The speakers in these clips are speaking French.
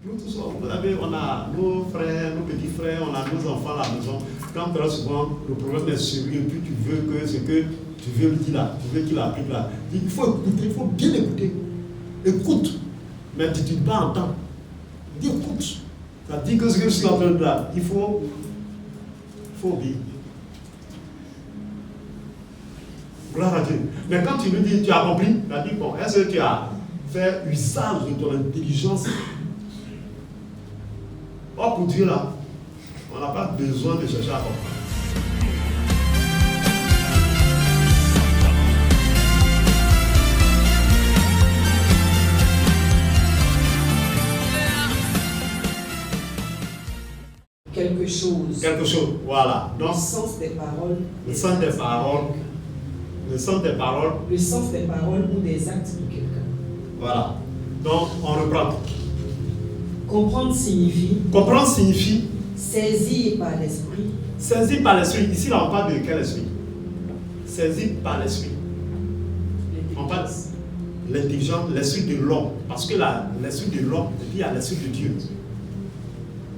Nous tous, vous savez, on a nos frères, nos petits frères, on a nos enfants à la maison. Quand très souvent, le problème est sérieux, et puis tu veux que ce que tu veux lui dire là, tu veux qu'il applique là. Il faut écouter, il faut bien écouter. Écoute, mais tu ne dis pas entends. Dis écoute. Ça dit que ce que je suis en train de dire, il faut obéir. Gloire à Dieu. Mais quand tu lui dis, tu as compris, tu as dit, bon, est-ce que tu as fait usage de ton intelligence? Or, pour Dieu, là, on n'a pas besoin de chercher à comprendre. Quelque chose. Quelque chose, voilà. Donc, Le sens des paroles. le sens des paroles. Le sens des paroles. Le sens des paroles ou des actes de quelqu'un. Voilà. Donc, on reprend. Comprendre signifie. Comprendre signifie. Saisir par l'esprit. Saisir par l'esprit. Ici, là, on parle de quel esprit? Saisir par l'esprit. On parle de l'intelligence, l'esprit de l'homme. Parce que l'esprit de l'homme, et puis il y a l'esprit de Dieu.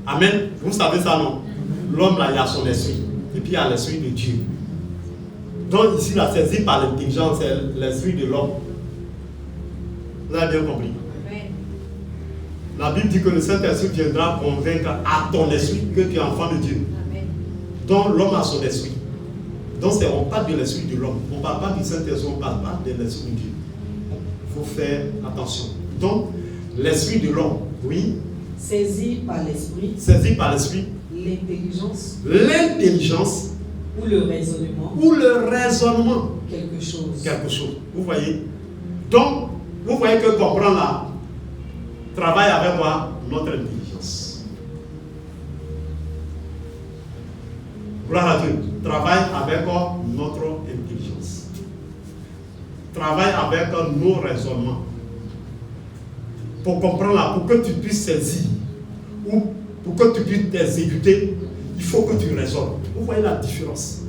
Amen. Vous savez ça, non? L'homme, là, il a son esprit. Et puis il y a l'esprit de Dieu. Donc ici, la saisie par l'intelligence, c'est l'esprit de l'homme. Vous avez bien compris? La Bible dit que le Saint-Esprit viendra convaincre à ton esprit que tu es enfant de Dieu. Amen. Donc l'homme a son esprit. Donc on parle de l'esprit de l'homme. On ne parle pas du Saint-Esprit, on ne parle pas de l'esprit de Dieu. Il faut faire attention. Donc l'esprit de l'homme, oui. Saisir par l'esprit. Saisi par l'esprit. L'intelligence. L'intelligence. Ou le raisonnement. Ou le raisonnement. Quelque chose. Quelque chose. Vous voyez? Donc, vous voyez que comprendre là, travaille avec moi, notre intelligence. Gloire à Dieu. Travaille avec notre intelligence. Travaille avec nos raisonnements. Pour comprendre là, pour que tu puisses saisir, ou pour que tu puisses t'exécuter, il faut que tu raisonnes. Vous voyez la différence?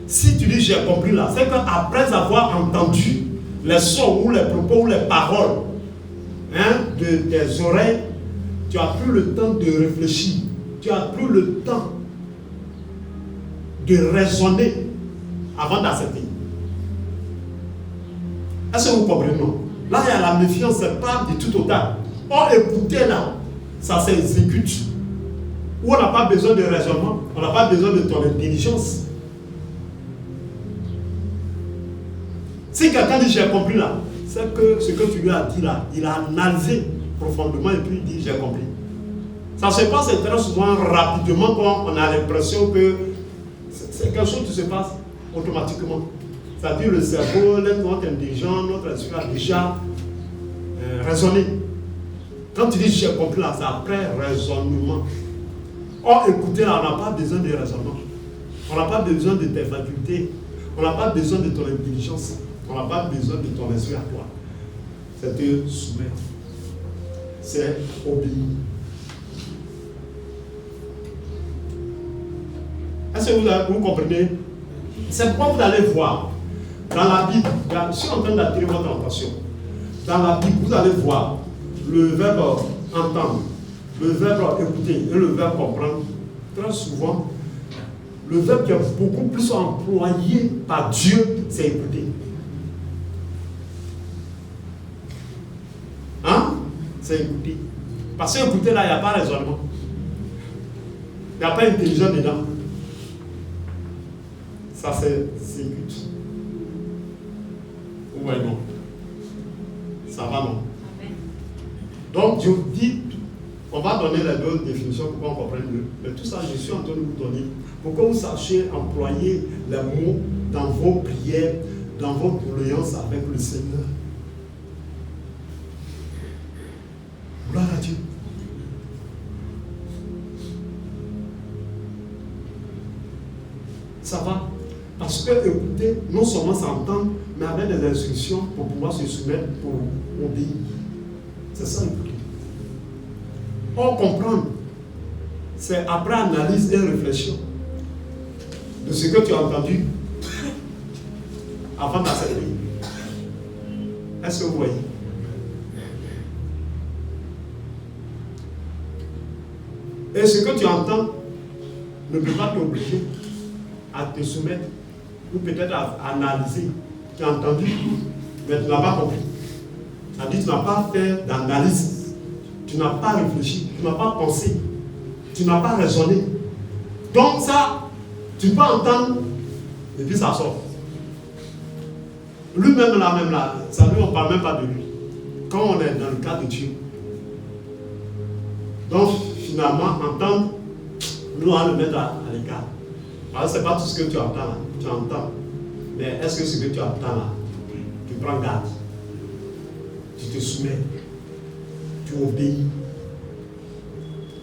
Si tu dis j'ai compris là, c'est qu'après avoir entendu les sons ou les propos ou les paroles de tes oreilles, tu n'as plus le temps de réfléchir, tu n'as plus le temps de raisonner avant d'accepter. Est-ce que vous comprenez? Non? Là, il y a la méfiance, c'est pas du tout total. Or, écoutez là, ça s'exécute. Où on n'a pas besoin de raisonnement, on n'a pas besoin de ton intelligence. Si quelqu'un dit j'ai compris là, c'est que ce que tu lui as dit là, il a analysé profondément et puis il dit j'ai compris. Ça se passe très souvent rapidement quand on a l'impression que c'est quelque chose qui se passe automatiquement. C'est-à-dire le cerveau, notre intelligence, notre esprit a déjà raisonné. Quand tu dis j'ai compris là, c'est après raisonnement. Or, écoutez là, on n'a pas besoin de raisonnement. On n'a pas besoin de tes facultés. On n'a pas besoin de ton intelligence. On n'a pas besoin de ton esprit à toi. C'est te soumettre. C'est obéir. Est-ce que vous comprenez? C'est pourquoi vous allez voir dans la Bible, je suis en train d'attirer votre attention. Dans la Bible, vous allez voir le verbe entendre, le verbe écouter et le verbe comprendre. Très souvent, le verbe qui est beaucoup plus employé par Dieu, c'est écouter. Hein? C'est écouter. Parce que écouter là, il n'y a pas raisonnement. Il n'y a pas intelligence dedans. Ça, c'est écoute. Ouais, non. Ça va, non. Amen. Donc, je vous dis, on va donner les deux définitions pour qu'on comprenne mieux. Mais tout ça, je suis en train de vous donner pour que vous sachiez employer les mots dans vos prières, dans votre alliance avec le Seigneur. Gloire à Dieu. Ça va? Parce que écouter, non seulement s'entendre, mais avec des instructions pour pouvoir se soumettre, pour obéir. C'est ça écouter. Or, comprendre, c'est après analyse et réflexion de ce que tu as entendu avant d'accepter. Est-ce que vous voyez? Et ce que tu entends ne peut pas t'obliger à te soumettre ou peut-être à analyser. Tu as entendu, mais tu n'as pas compris. C'est-à-dire que tu n'as pas fait d'analyse. Tu n'as pas réfléchi, tu n'as pas pensé, tu n'as pas raisonné. Donc ça, tu peux entendre et puis ça sort. Lui-même là, ça lui, on ne parle même pas de lui. Quand on est dans le cas de Dieu. Donc finalement, entendre, nous allons le mettre à l'écart. Alors ce n'est pas tout ce que tu entends là, tu entends. Mais est-ce que ce que tu entends là, tu prends garde, tu te soumets, tu obéis.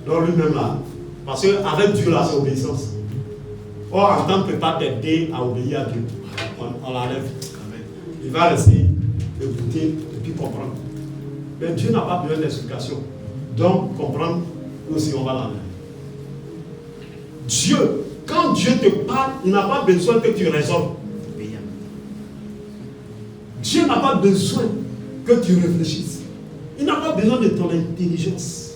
Donc lui-même là, parce qu'avec Dieu là, c'est obéissance. Or, entendre ne peut pas t'aider à obéir à Dieu. On l'enlève. Il va rester écouter et puis comprendre. Mais Dieu n'a pas besoin d'explication. Donc, comprendre, aussi on va l'enlever. Dieu, quand Dieu te parle, il n'a pas besoin que tu raisonnes. Dieu n'a pas besoin que tu réfléchisses. Il n'a pas besoin de ton intelligence.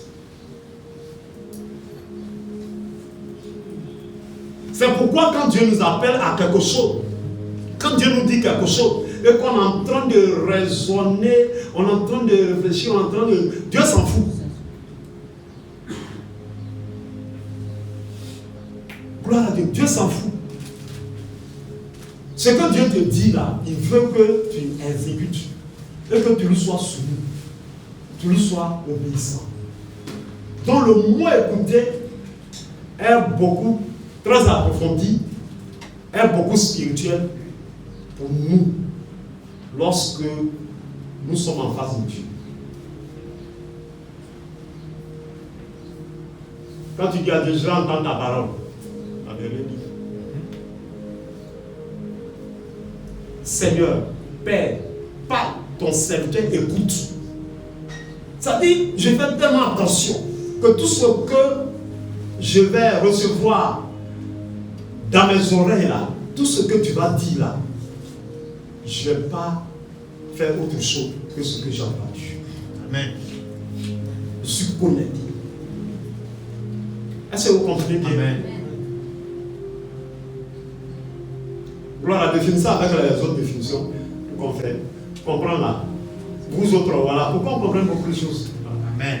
C'est pourquoi quand Dieu nous appelle à quelque chose, quand Dieu nous dit quelque chose, et qu'on est en train de raisonner, on est en train de réfléchir, on est en train de... Dieu s'en fout. Gloire à Dieu, Dieu s'en fout. Ce que Dieu te dit là, il veut que tu exécutes et que tu lui sois soumis, tu lui sois obéissant. Donc le mot écouter est beaucoup, très approfondi, est beaucoup spirituel pour nous lorsque nous sommes en face de Dieu. Quand tu dis à Dieu, je vais entendre ta parole, la vérité. Seigneur, Père, parle, ton serviteur écoute. Ça dit, je fais tellement attention que tout ce que je vais recevoir dans mes oreilles là, tout ce que tu vas dire là, je ne vais pas faire autre chose que ce que j'ai entendu. Amen. Je suis connecté. Est-ce que vous comprenez bien? Amen. Gloire, la définition avec les autres définitions qu'on fait. Tu comprends là? Vous autres, voilà. Pourquoi on comprend beaucoup de choses? Amen.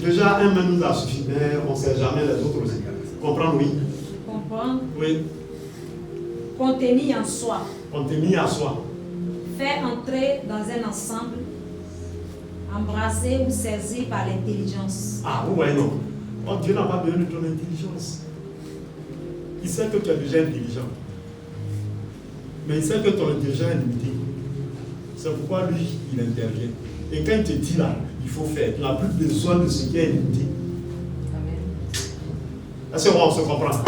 Déjà, un même nous a suffi, mais on ne sait jamais les autres aussi. Comprendre, oui. Comprendre. Oui. Contenir en soi. Contenir en soi. Faire entrer dans un ensemble, embrasser ou saisir par l'intelligence. Ah, vous voyez, non. Oh, Dieu n'a pas besoin de ton intelligence. Il sait que tu es déjà intelligent. Mais il sait que ton intelligence est limitée. C'est pourquoi lui, il intervient. Et quand il te dit là, il faut faire. Tu n'as plus besoin de ce qui est limité. Amen. Est-ce qu'on se comprend?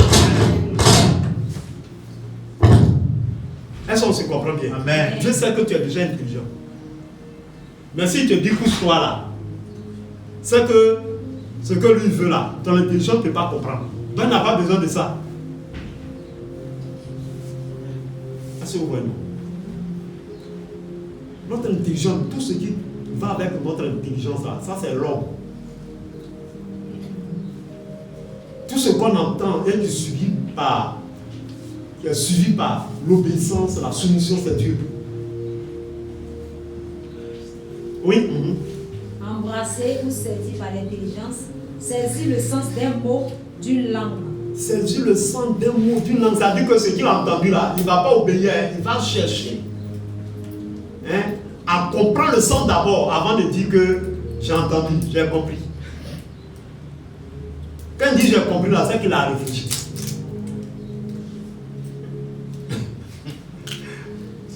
Est-ce qu'on se comprend bien? Amen. Dieu sait que tu es déjà intelligent. Mais s'il te dit couche-toi là, c'est que ce que lui veut là, ton intelligence ne peut pas comprendre. Donc il n'a pas besoin de ça. Est-ce que vous voyez? Notre intelligence, tout ce qui va avec notre intelligence là, ça c'est l'homme. Tout ce qu'on entend est suivi par l'obéissance, la soumission, c'est Dieu. Oui. Embrasser ou saisir par l'intelligence, saisir le sens d'un mot, d'une langue. Saisir le sens d'un mot, d'une langue. Ça veut dire que ce qu'il a entendu là, il ne va pas obéir, il va chercher à comprendre le sens d'abord avant de dire que j'ai entendu, j'ai compris. Quand il dit j'ai compris là, c'est qu'il a réfléchi.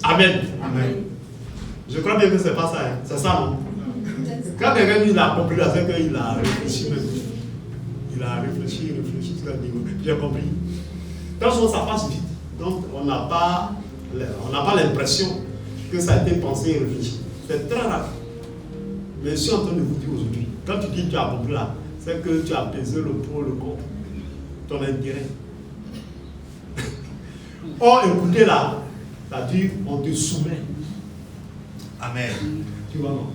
Amen. Amen. Je crois bien que c'est pas ça. Hein. C'est ça, non? Quand quelqu'un dit qu'il a compris là, c'est qu'il a réfléchi même. Il a réfléchi, jusqu'à dire j'ai compris. Quand ça passe vite, donc on n'a pas l'impression que ça a été pensé et réfléchi. C'est très rapide. Mais je suis en train de vous dire aujourd'hui, quand tu dis que tu as compris là, c'est que tu as pesé le pour le contre, ton intérêt. Or, écoutez là, c'est-à-dire on te soumet. Amen. Tu vois, non?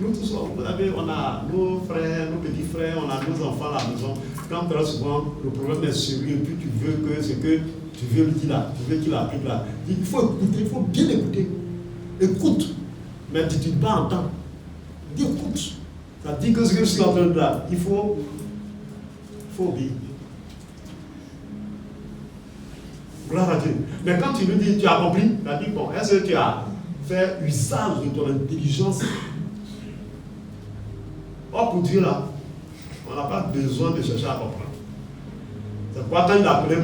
Nous tous, vous savez, on a nos frères, nos petits frères, on a nos enfants à la maison. Quand très souvent le problème est sérieux, puis tu veux que ce que tu veux lui dire là, tu veux qu'il applique là. Il faut écouter, il faut bien écouter. Écoute, mais tu ne dis pas entendre. Dis écoute. Ça dit que ce que je suis en train de dire, il faut obéir. Gloire à Dieu. Mais quand tu lui dis, tu as compris, tu as dit, bon, est-ce que tu as fait usage de ton intelligence? Or, pour Dieu, là, on n'a pas besoin de chercher à comprendre. C'est pourquoi quand il appelait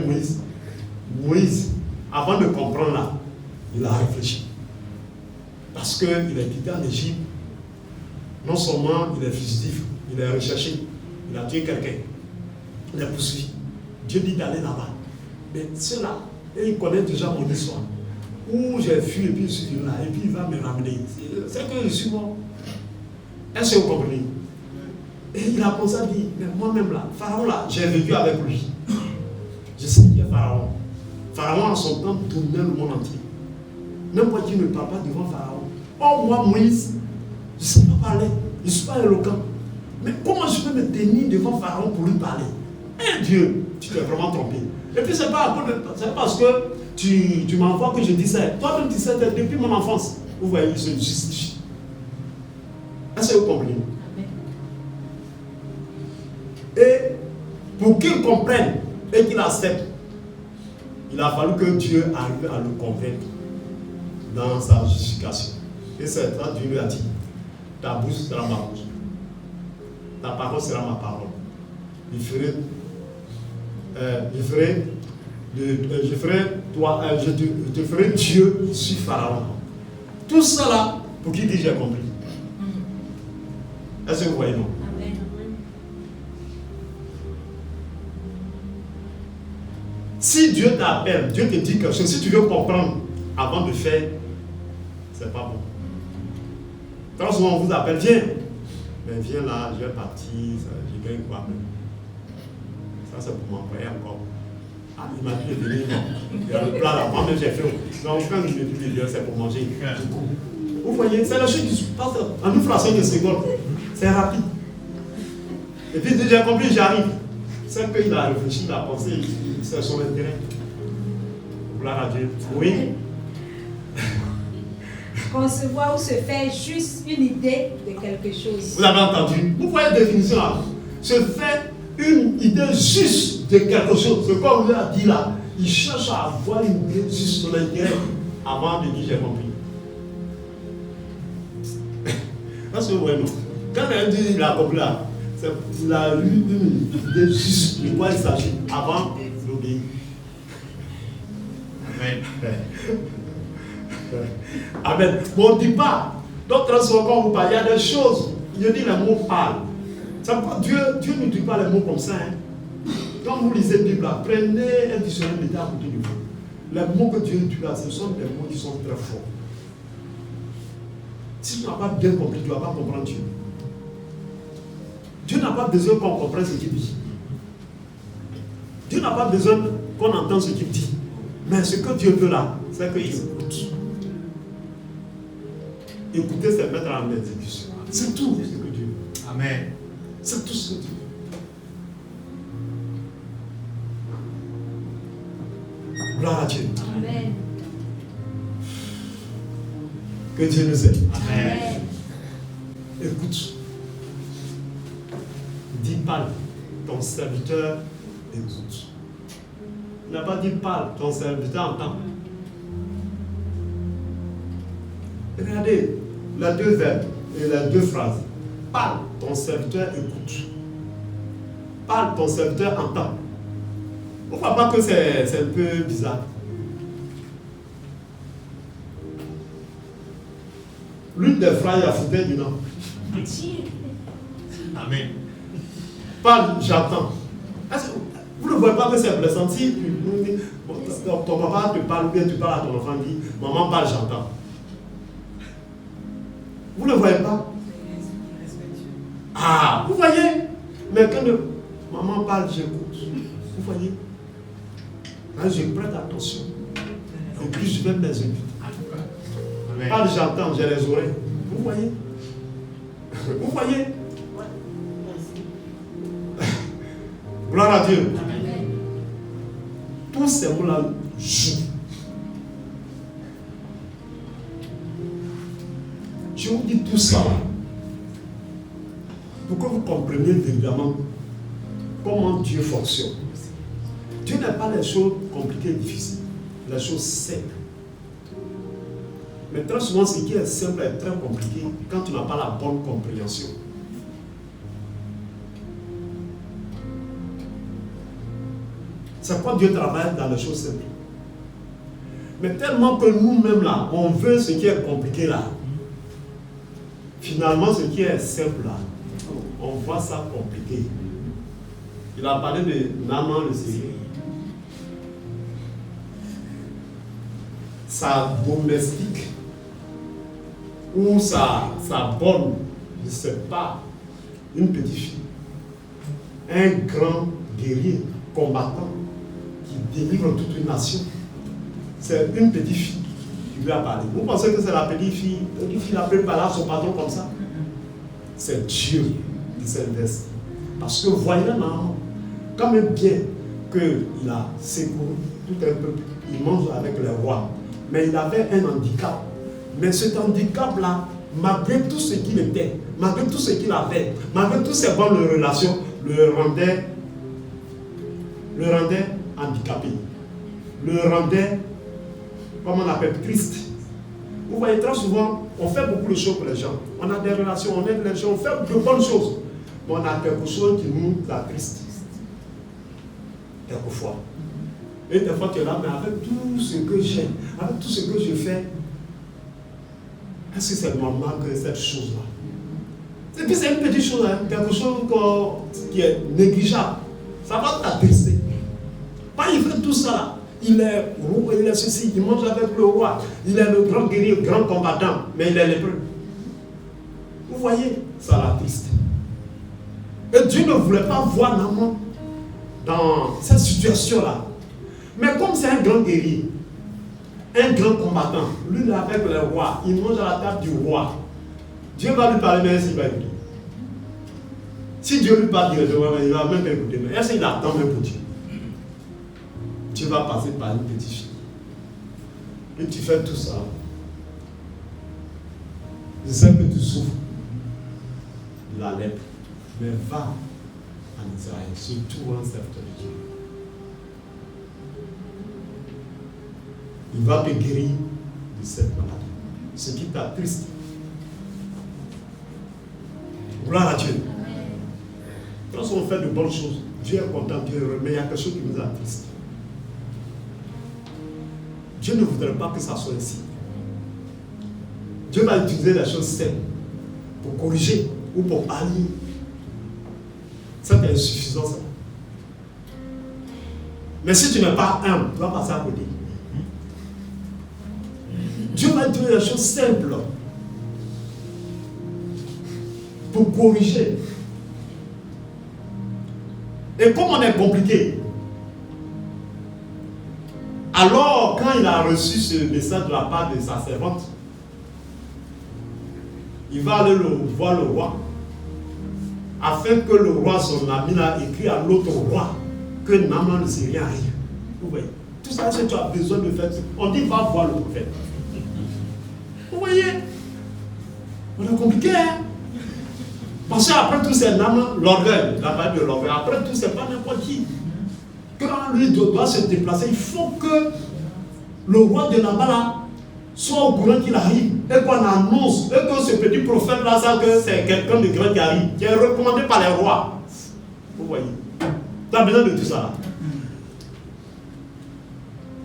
Moïse, avant de comprendre là, il a réfléchi. Parce qu'il est quitté en Égypte. Non seulement il est fugitif, il est recherché, il a tué quelqu'un, il est poursuivi. Dieu dit d'aller là-bas. Mais ceux-là, ils connaissent déjà mon histoire. Où j'ai fui et puis je suis venu là, et puis il va me ramener. C'est que je suis mort. Est-ce que vous comprenez? Et il a pensé à dire, mais moi-même là, Pharaon là, j'ai vécu avec lui. Je sais qui est Pharaon. Pharaon en son temps dominait le monde entier. Même moi qui ne parle pas devant Pharaon. Or moi, Moïse, je ne sais pas parler, je ne suis pas éloquent. Mais comment je peux me tenir devant Pharaon pour lui parler? Eh Dieu, tu t'es vraiment trompé. Et puis c'est pas parce que tu m'envoies que je dis ça. Toi-même tu sais depuis mon enfance. Vous voyez, il se justifie. Est-ce que vous comprenez? Et pour qu'il comprenne et qu'il accepte, il a fallu que Dieu arrive à le convaincre dans sa justification. Et c'est ça, Dieu lui a dit, ta bouche sera ma bouche, ta parole sera ma parole. Je te ferai Dieu sur Pharaon. Tout cela pour qu'il dise j'ai compris. Est-ce que vous voyez non? Amen. Si Dieu t'appelle, Dieu te dit quelque chose, si tu veux comprendre avant de faire, c'est pas bon. Quand souvent on vous appelle, viens. Mais viens là, je vais partir, je gagne quoi même. Ça c'est pour m'envoyer encore. Ah, il m'a dit de venir, il y a le plat là, moi-même j'ai fait. Donc quand je me dis de c'est pour manger. Vous voyez, c'est la chose qui se passe en une fraction de seconde. C'est rapide. Et puis j'ai compris, j'arrive. C'est qu'il a réfléchi, il a pensé, c'est son intérêt. Gloire à Dieu. Oui. Concevoir ou se faire juste une idée de quelque chose. Vous avez entendu? Vous voyez la définition là? Se faire une idée juste de quelque chose. Ce qu'on vous a dit là, il cherche à avoir une idée juste sur l'intérêt avant de dire j'ai compris. Parce que vous voyez, non? Quand il dit il a compris là, il a eu une idée juste de quoi il s'agit avant d'obéir. Amen. Amen. Bon, on ne dit pas. Donc, quand vous parlez, il y a des choses. Il dit les mots parlent. Dieu ne dit pas les mots comme ça. Hein. Quand vous lisez la Bible, là, prenez un dictionnaire, mettez à côté de vous. Les mots que Dieu dit là, ce sont des mots qui sont très forts. Si tu n'as pas bien compris, tu ne vas pas comprendre Dieu. Dieu n'a pas besoin qu'on comprenne ce qu'il dit. Dieu n'a pas besoin qu'on entende ce qu'il dit. Mais ce que Dieu veut là, c'est qu'il écoute. Écouter, c'est mettre en exécution. C'est tout ce que Dieu veut. Amen. C'est tout ce que Dieu veut. Gloire à Dieu. Amen. Que Dieu nous aide. Amen. Écoute. Dis parle, ton serviteur écoute. Il n'a pas dit parle, ton serviteur entend. Regardez les deux verbes et les deux phrases. Parle, ton serviteur écoute. Parle, ton serviteur entend. On ne voit pas que c'est un peu bizarre. L'une des phrases, il y a foutu dedans. Amen. Parle, j'entends. Vous ne voyez pas que c'est blessant. Si ton papa te parle bien, tu parles à ton enfant, dit maman parle, j'entends. Vous ne le voyez pas? Ah, vous voyez? Mais quand maman parle, j'écoute. Vous voyez? Là, je prête attention. Et puis je vais mes études. Parle, j'entends, j'ai les oreilles. Vous voyez? Vous voyez? Gloire à Dieu. Amen. Tous ces mots-là jouent. Je vous dis tout ça pour que vous compreniez véritablement comment Dieu fonctionne. Dieu n'a pas les choses compliquées et difficiles, les choses simples. Mais très souvent, ce qui est simple est très compliqué quand tu n'as pas la bonne compréhension. C'est quoi Dieu travaille dans les choses simples. Mais tellement que nous-mêmes là, on veut ce qui est compliqué là. Finalement, ce qui est simple là, on voit ça compliqué. Il a parlé de Naaman le Syrie. Sa domestique ou sa bonne, je ne sais pas, une petite fille, un grand guerrier, combattant, qui délivre toute une nation. C'est une petite fille qui lui a parlé. Vous pensez que c'est la petite fille a pris par là son patron comme ça? C'est Dieu qui s'est investi. Parce que voyez Naaman, quand même bien qu'il a secouru tout un peuple, il mange avec les rois. Mais il avait un handicap. Mais cet handicap-là, malgré tout ce qu'il était, malgré tout ce qu'il avait, malgré toutes ses bonnes relations, le rendait handicapé. Le rendait, comment on appelle, triste. Vous voyez, très souvent, on fait beaucoup de choses pour les gens. On a des relations, on aide les gens, on fait de bonnes choses. Mais on a quelque chose qui nous attriste. Quelquefois. Et des fois, tu es là, mais avec tout ce que j'ai, avec tout ce que je fais, est-ce que c'est normal que cette chose-là? Et puis c'est une petite chose, hein, quelque chose qui est négligeable. Ça va t'attrister. Pas il fait tout ça là. Il est roi, il est ceci, il mange avec le roi. Il est le grand guerrier, le grand combattant, mais il est lépreux. Vous voyez, ça l'attriste. Et Dieu ne voulait pas voir Naaman dans cette situation-là. Mais comme c'est un grand guerrier, un grand combattant, lui avec le roi, il mange à la table du roi. Dieu va lui parler, mais il va écouter. Si Dieu lui parle directement, il ne va même pas écouter. Mais est-ce qu'il attend même pour Dieu? Tu vas passer par une petite fille. Et tu fais tout ça. Je sais que tu souffres de la lèpre. Mais va en Israël, surtout en serviteur de Dieu. Il va te guérir de cette maladie. Ce qui t'attriste. Gloire à Dieu. Quand on fait de bonnes choses, Dieu est content, Dieu est heureux, mais il y a quelque chose qui nous attriste. Dieu ne voudrait pas que ça soit ainsi. Dieu va utiliser les choses simples pour corriger ou pour pallier cette insuffisance. Mais si tu n'es pas humble, tu vas passer à côté. Dieu va utiliser les choses simples pour corriger. Et comme on est compliqué, alors quand il a reçu ce message de la part de sa servante, il va aller voir le roi, afin que le roi, son ami, a écrit à l'autre roi que Naaman ne sait rien arrive. Vous voyez, tout ça, c'est que tu as besoin de faire. On dit va voir le prophète. Vous voyez, on est compliqué, hein? Parce qu'après tout, c'est Naaman, l'orgueil, la vague de l'orgueil. Après tout, c'est pas n'importe qui. Quand lui doit se déplacer, il faut que le roi de Nabala soit au courant qu'il arrive et qu'on annonce, et que ce petit prophète-là sache que c'est quelqu'un de grand qui arrive, qui est recommandé par les rois. Vous voyez, tu as besoin de tout ça là.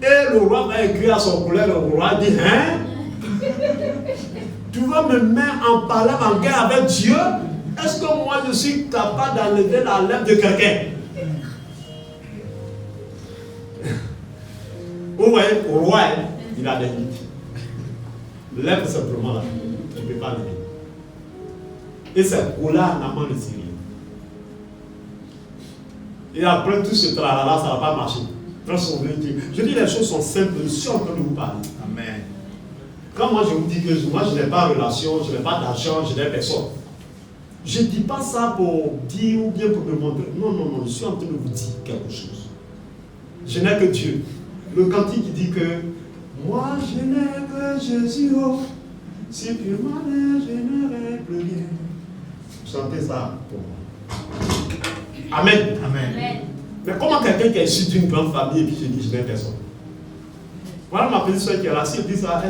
Et le roi va écrire à son collègue, le roi dit, hein? Tu vas me mettre en parler en guerre avec Dieu? Est-ce que moi je suis capable d'enlever la lèvre de quelqu'un? Vous voyez, au roi, il a des limites. Lèvre simplement là, tu ne peux pas lever. Et c'est pour là Naaman le Syrien. Et après tout ce tralala, ça ne va pas marcher. Je dis les choses sont simples, je suis en train de vous parler. Amen. Quand moi je vous dis que moi je n'ai pas de relation, je n'ai pas d'argent, je n'ai personne. Je ne dis pas ça pour dire ou bien pour me montrer. Non, non, non, je suis en train de vous dire quelque chose. Je n'ai que Dieu. Le cantique qui dit que moi je n'ai que Jésus, oh, si tu m'en es, je n'aurai plus rien. Chantez ça pour moi. Amen. Amen. Mais comment quelqu'un qui est issu d'une grande famille et puis je dis je n'ai personne? Voilà ma petite soeur qui est là, si elle dit ça,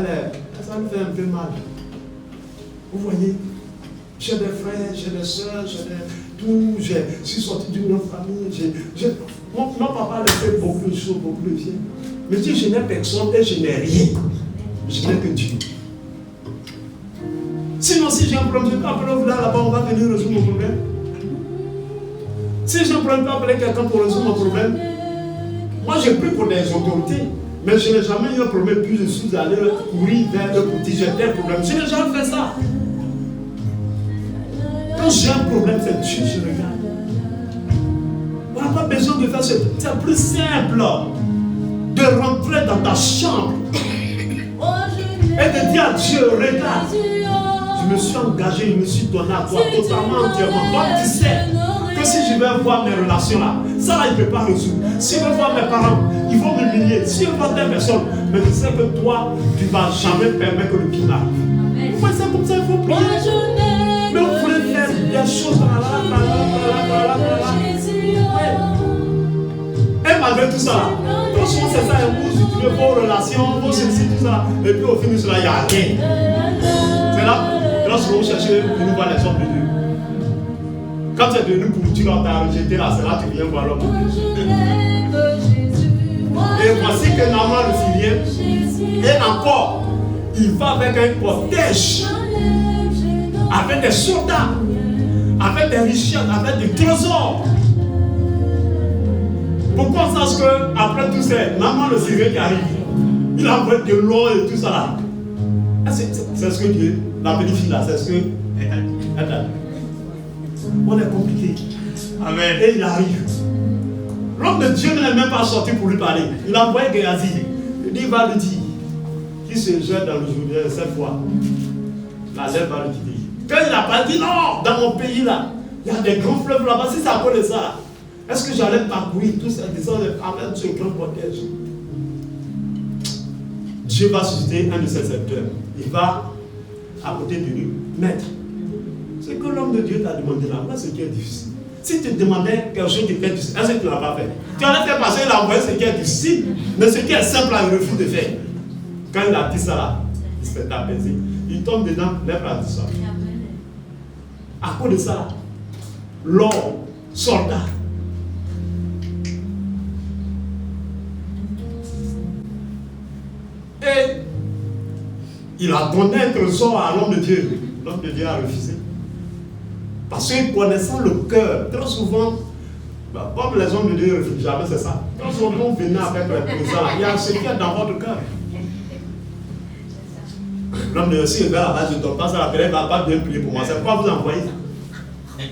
ça me fait un peu mal. Vous voyez, j'ai des frères, j'ai des soeurs, j'ai tout, je suis sorti d'une grande famille. Mon papa a fait beaucoup de choses, beaucoup de bien. Mais si je n'ai personne et je n'ai rien, je n'ai que Dieu. Sinon, si j'ai un problème, je ne vais pas appeler là-bas, on va venir résoudre mon problème. Si j'ai un problème, je ne vais pas appeler quelqu'un pour résoudre mon problème. Moi, j'ai pris pour des autorités, mais je n'ai jamais eu un problème, puis je suis allé courir vers eux pour dire j'ai tel problème. Je n'ai jamais fait ça. Quand j'ai un problème, c'est Dieu, je regarde. On n'a pas besoin de faire ça. C'est plus simple de rentrer dans ta chambre et de dire à Dieu, regarde, je me suis engagé, je me suis donné à toi totalement, entièrement. Toi, tu sais que si je vais voir mes relations là, ça là, il ne peut pas résoudre. Si je vais voir mes parents, ils vont m'humilier. Si je vois telle personne, mais je sais que toi, tu ne vas jamais permettre que le pire arrive. Vous voyez ça comme ça, il faut prier. Mais vous voulez faire des choses et malgré tout ça, quand souvent c'est ça, vous utilisez vos relations, vos ceci, tout ça, et puis au final, il n'y a rien. C'est là, lorsque vous cherchez de nous voir les hommes de Dieu. Quand tu es devenu pour Dieu, on t'a rejeté là, c'est là que tu viens voir l'homme de Dieu. Et voici que Naaman le Syrien, et encore, il va avec un cortège, avec des soldats, avec des richesses, avec des trésors. Pourquoi on sache qu'après tout ça, Naaman le Syrien qui arrive, il a envoyé de l'eau et tout ça là. C'est ce que Dieu, la petite fille là, c'est ce que elle a. On est compliqué. Amen. Et il arrive. L'homme de Dieu n'est même pas sorti pour lui parler. Il a envoyé Géasi. Il dit, il va lui dire, qui se jette dans le Jourdain cette fois, la lèvre va le quitter. Quand il n'a pas dit, non, dans mon pays là, il y a des grands fleuves là-bas, si c'est à cause de ça, est-ce que j'allais parcourir tout ça, avec ce grand cortège? Dieu va susciter un de ses serviteurs. Il va à côté de lui, maître. Ce que l'homme de Dieu t'a demandé là, voilà ce qui est difficile. Si tu demandais quelque chose qui était difficile, est-ce que tu ne l'as pas fait? Tu allais faire passer, il a envoyé ce qui est difficile, mais ce qui est simple, il refuse de faire. Quand il a dit ça là, il s'est apaisé. Il tombe dedans, lève la dit ça. À cause de ça, l'or, soldat. Et il a donné un trésor à l'homme de Dieu. L'homme de Dieu a refusé. Parce que connaissant le cœur, très souvent, comme les hommes de Dieu ne refusent jamais, c'est ça. Très souvent, vous venez avec le présent, il y a ce qui est dans votre cœur. L'homme de Dieu, si il va là-bas, je ne donne pas ça, la personne ne va pas bien prier pour moi. C'est pourquoi vous envoyez ça.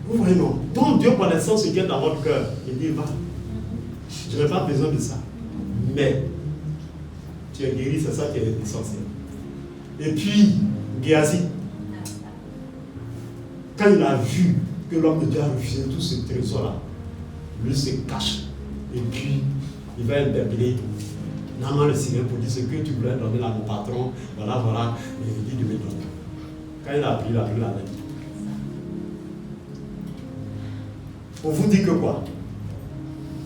Vous voyez, non. Donc Dieu connaissant ce qui est dans votre cœur, il dit, va. Je n'ai pas besoin de ça. Mais tu es guéri, c'est ça qui est essentiel. Et puis, Géasi, quand il a vu que l'homme de Dieu a refusé tout ce trésor-là, lui se cache. Et puis, il va interpeller Naaman le Syrien pour dire ce que tu voulais donner à mon patron. Voilà, voilà. Et il dit de me donner. Quand il a pris la lettre. Pour vous dire que quoi?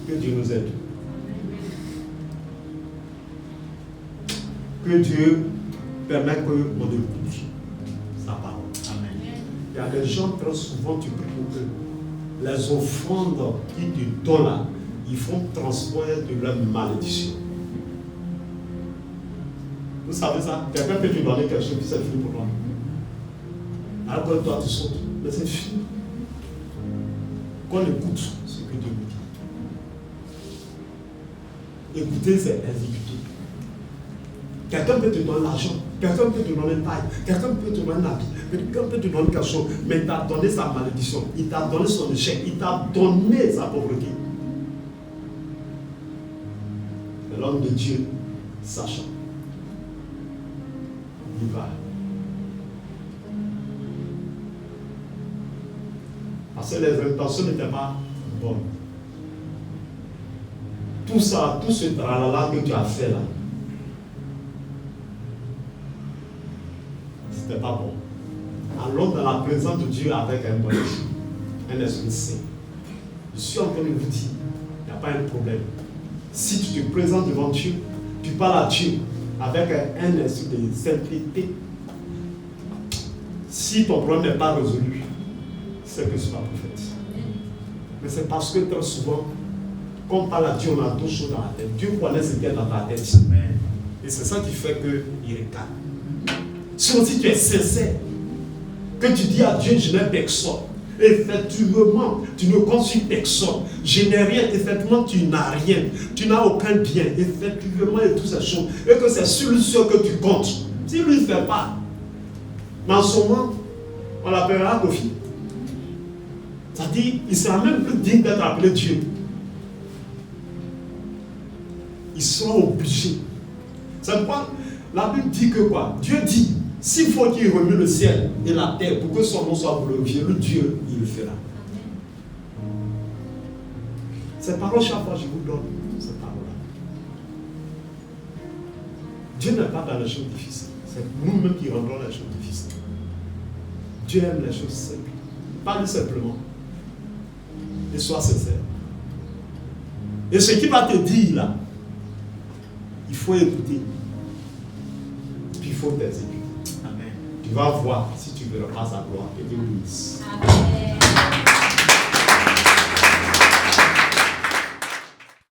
Que Dieu nous aide. Que Dieu permet qu'on écoute sa parole. Amen. Il y a des gens, très souvent, tu pries pour eux. Les offrandes qu'ils te donnent là, ils font transport de leur malédiction. Vous savez ça? Quelqu'un peut te donner quelque chose, puis c'est fini pour toi. Alors que toi, tu sautes. Mais c'est fini. Qu'on écoute ce que Dieu nous dit. Écouter, c'est exécuter. Quelqu'un peut te donner l'argent, quelqu'un peut te donner une taille, quelqu'un peut te donner un habit, quelqu'un peut te donner quelque chose, mais il t'a donné sa malédiction, il t'a donné son échec, il t'a donné sa pauvreté. Mais l'homme de Dieu, sachant, il va. Parce que les intentions n'étaient pas bonnes. Tout ça, tout ce tralala que tu as fait là, c'était pas bon. Allons dans la présence de Dieu avec un bon esprit, un esprit saint. Je suis en train de vous dire, il n'y a pas un problème. Si tu te présentes devant Dieu, tu parles à Dieu avec un esprit de simplicité. Si ton problème n'est pas résolu, c'est que ce n'est pas prophète. Mais c'est parce que très souvent, quand on parle à Dieu, on a d'autres choses dans la tête. Dieu connaît ce qu'il y a dans ta tête. Et c'est ça qui fait qu'il recale. Si aussi tu es sincère, que tu dis à Dieu, je n'ai personne. Effectivement, tu ne construis personne. Je n'ai rien. Effectivement, tu n'as rien. Tu n'as aucun bien. Effectivement, et toutes ces choses. Et que c'est sur lui seul que tu comptes. Si lui ne fait pas, mais en ce moment, on l'appellera Kofi. C'est-à-dire, il ne sera même plus digne d'être appelé Dieu. Il sera obligé. C'est pourquoi la Bible dit que quoi? Dieu dit, s'il faut qu'il remue le ciel et la terre pour que son nom soit glorifié, le Dieu, il le fera. Ces paroles, chaque fois, je vous donne ces paroles-là. Dieu n'est pas dans les choses difficiles. C'est nous-mêmes qui rendons les choses difficiles. Dieu aime les choses simples. Parle simplement. Et sois sincère. Et ce qu'il va te dire là, il faut écouter. Puis il faut t'exécuter. Amen. Tu vas voir si tu verras pas sa gloire. Et Dieu bénisse. Amen.